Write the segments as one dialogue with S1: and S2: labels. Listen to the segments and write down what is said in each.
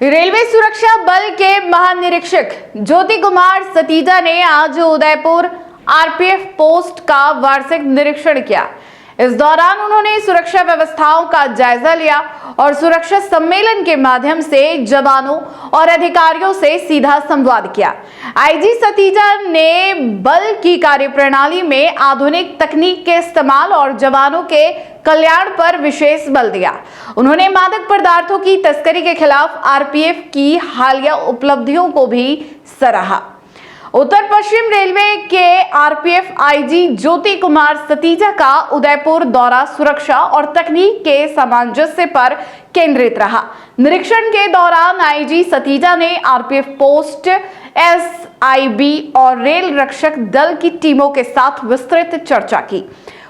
S1: Railway सुरक्षा बल के महानिरीक्षक ज्योति कुमार सतीजा ने आज उदयपुर आरपीएफ पोस्ट का वार्षिक निरीक्षण किया। इस दौरान उन्होंने सुरक्षा व्यवस्थाओं का जायजा लिया और सुरक्षा सम्मेलन के माध्यम से जवानों और अधिकारियों से सीधा संवाद किया। आईजी सतीजा ने बल की कार्यप्रणाली में आधुनिक तकनीक के इस्तेमाल और जवानों के कल्याण पर विशेष बल दिया। उन्होंने मादक पदार्थों की तस्करी के खिलाफ आरपीएफ की हालिया उपलब्धियों को भी सराहा। उत्तर पश्चिम रेलवे के आरपीएफ आईजी ज्योति कुमार सतीजा का उदयपुर दौरा सुरक्षा और तकनीक के सामंजस्य पर केंद्रित रहा। निरीक्षण के दौरान आईजी सतीजा ने आरपीएफ पोस्ट, एसआईबी और रेल रक्षक दल की टीमों के साथ विस्तृत चर्चा की।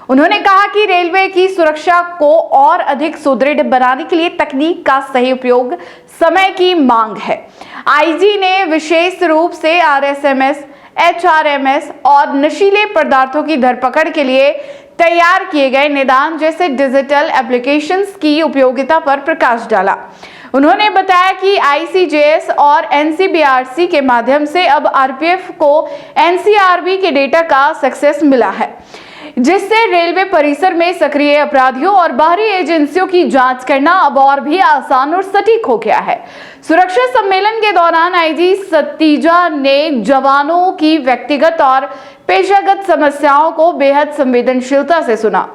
S1: उन्होंने कहा कि रेलवे की सुरक्षा को और अधिक सुदृढ़ बनाने के लिए तकनीक का सही उपयोग समय की मांग है। आईजी ने विशेष रूप से आरएसएमएस, एचआरएमएस और नशीले पदार्थों की धरपकड़ के लिए तैयार किए गए निदान जैसे डिजिटल एप्लीकेशंस की उपयोगिता पर प्रकाश डाला। उन्होंने बताया कि आईसीजेएस और एनसीबीआरसी के माध्यम से अब आरपीएफ को एनसीआरबी के डेटा का सक्सेस मिला है, जिससे रेलवे परिसर में सक्रिय अपराधियों और बाहरी एजेंसियों की जांच करना अब और भी आसान और सटीक हो गया है। सुरक्षा सम्मेलन के दौरान आईजी सतीजा ने जवानों की व्यक्तिगत और पेशागत समस्याओं को बेहद संवेदनशीलता से सुना।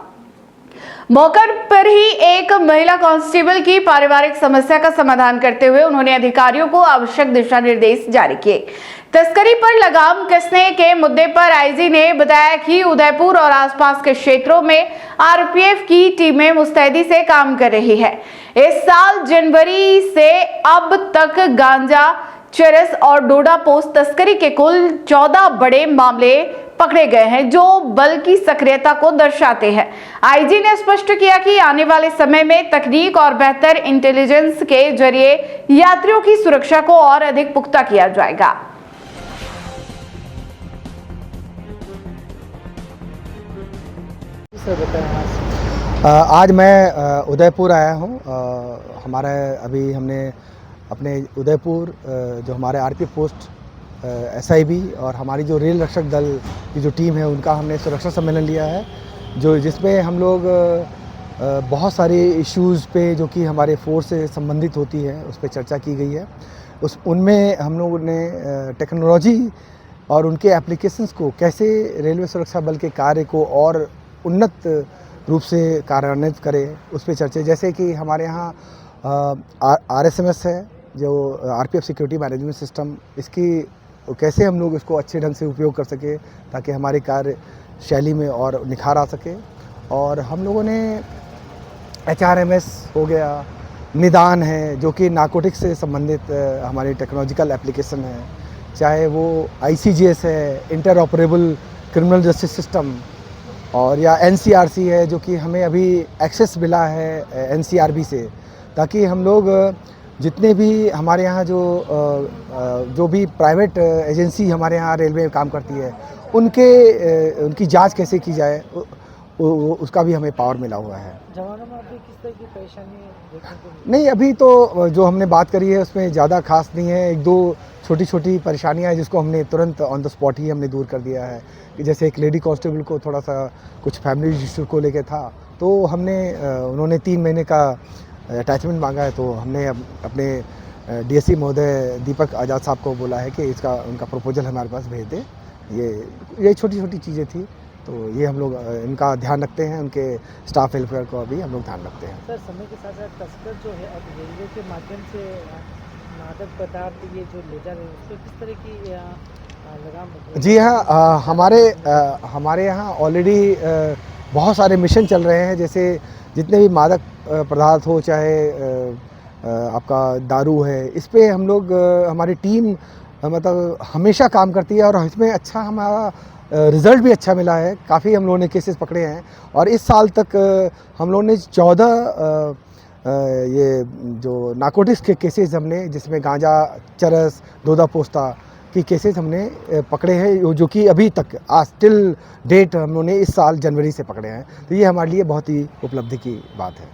S1: मौके पर ही एक महिला कांस्टेबल की पारिवारिक समस्या का समाधान करते हुए उन्होंने अधिकारियों को आवश्यक दिशा निर्देश जारी किए। तस्करी पर लगाम कसने के मुद्दे पर आईजी ने बताया कि उदयपुर और आसपास के क्षेत्रों में आरपीएफ की टीमें मुस्तैदी से काम कर रही है। इस साल जनवरी से अब तक गांजा, चरस और डोडा पोस्ट तस्करी के कुल 14 बड़े मामले पकड़े गए हैं, जो बल की सक्रियता को दर्शाते हैं। आईजी ने स्पष्ट किया कि आने वाले समय में तकनीक और बेहतर इंटेलिजेंस के जरिए यात्रियों की सुरक्षा को और अधिक पुख्ता किया जाएगा।
S2: आज मैं उदयपुर आया हूँ। हमने अपने उदयपुर जो हमारे आरपीएफ पोस्ट, एसआईबी और हमारी जो रेल रक्षक दल की जो टीम है उनका हमने सुरक्षा सम्मेलन लिया है, जिसमें हम लोग बहुत सारे इश्यूज़ पे जो कि हमारे फोर्स से संबंधित होती है उस पर चर्चा की गई है। उनमें हम लोगों ने टेक्नोलॉजी और उनके एप्लीकेशंस को कैसे रेलवे सुरक्षा बल के कार्य को और उन्नत रूप से कार्यान्वित करें उस पर चर्चा। जैसे कि हमारे यहाँ आरएसएमएस है जो आरपीएफ सिक्योरिटी मैनेजमेंट सिस्टम, इसकी कैसे हम लोग इसको अच्छे ढंग से उपयोग कर सके ताकि हमारे कार्य शैली में और निखार आ सके। और हम लोगों ने एचआरएमएस हो गया, निदान है जो कि नारकोटिक्स से संबंधित हमारी टेक्नोलॉजिकल एप्लीकेशन है, चाहे वो आईसीजेएस है, इंटरऑपरेबल क्रिमिनल जस्टिस सिस्टम, और या एनसीआरसी है जो कि हमें अभी एक्सेस मिला है एनसीआरबी से, ताकि हम लोग जितने भी हमारे यहाँ जो भी प्राइवेट एजेंसी हमारे यहाँ रेलवे में काम करती है उनकी जांच कैसे की जाए उसका भी हमें पावर मिला हुआ है।
S3: जवानों में अभी किस तरह की परेशानी देखने को
S2: नहीं, अभी तो जो हमने बात करी है उसमें ज़्यादा खास नहीं है। एक दो छोटी छोटी परेशानियां हैं जिसको हमने तुरंत ऑन द स्पॉट ही हमने दूर कर दिया है। कि जैसे एक लेडी कांस्टेबल को थोड़ा सा कुछ फैमिली इशू को लेके था, तो उन्होंने 3 महीने का अटैचमेंट मांगा है, तो हमने अपने डीएससी महोदय दीपक आज़ाद साहब को बोला है कि उनका प्रपोजल हमारे पास भेज दें। ये छोटी छोटी चीज़ें थी, तो ये हम लोग इनका ध्यान रखते हैं, उनके स्टाफ वेलफेयर का भी हम लोग ध्यान रखते हैं।
S3: सर, समय के साथ साथ तस्कर जो है अब रेलवे के माध्यम से मादक पदार्थ ये जो ले जा रहे हैं उस पर किस तरह की लगाम?
S2: जी हाँ, हमारे यहाँ ऑलरेडी बहुत सारे मिशन चल रहे हैं। जैसे जितने भी मादक पदार्थ हो, चाहे आपका दारू है, इस पे हम लोग हमारी टीम मतलब हमेशा काम करती है और इसमें अच्छा हमारा रिज़ल्ट भी अच्छा मिला है। काफ़ी हम लोगों ने केसेस पकड़े हैं और इस साल तक हम लोगों ने 14 ये जो नारकोटिक्स के केसेस हमने, जिसमें गांजा, चरस, डोडा पोस्ता की केसेस हमने पकड़े हैं, जो कि अभी तक आज टिल डेट हम लोगों ने इस साल जनवरी से पकड़े हैं। तो ये हमारे लिए बहुत ही उपलब्धि की बात है।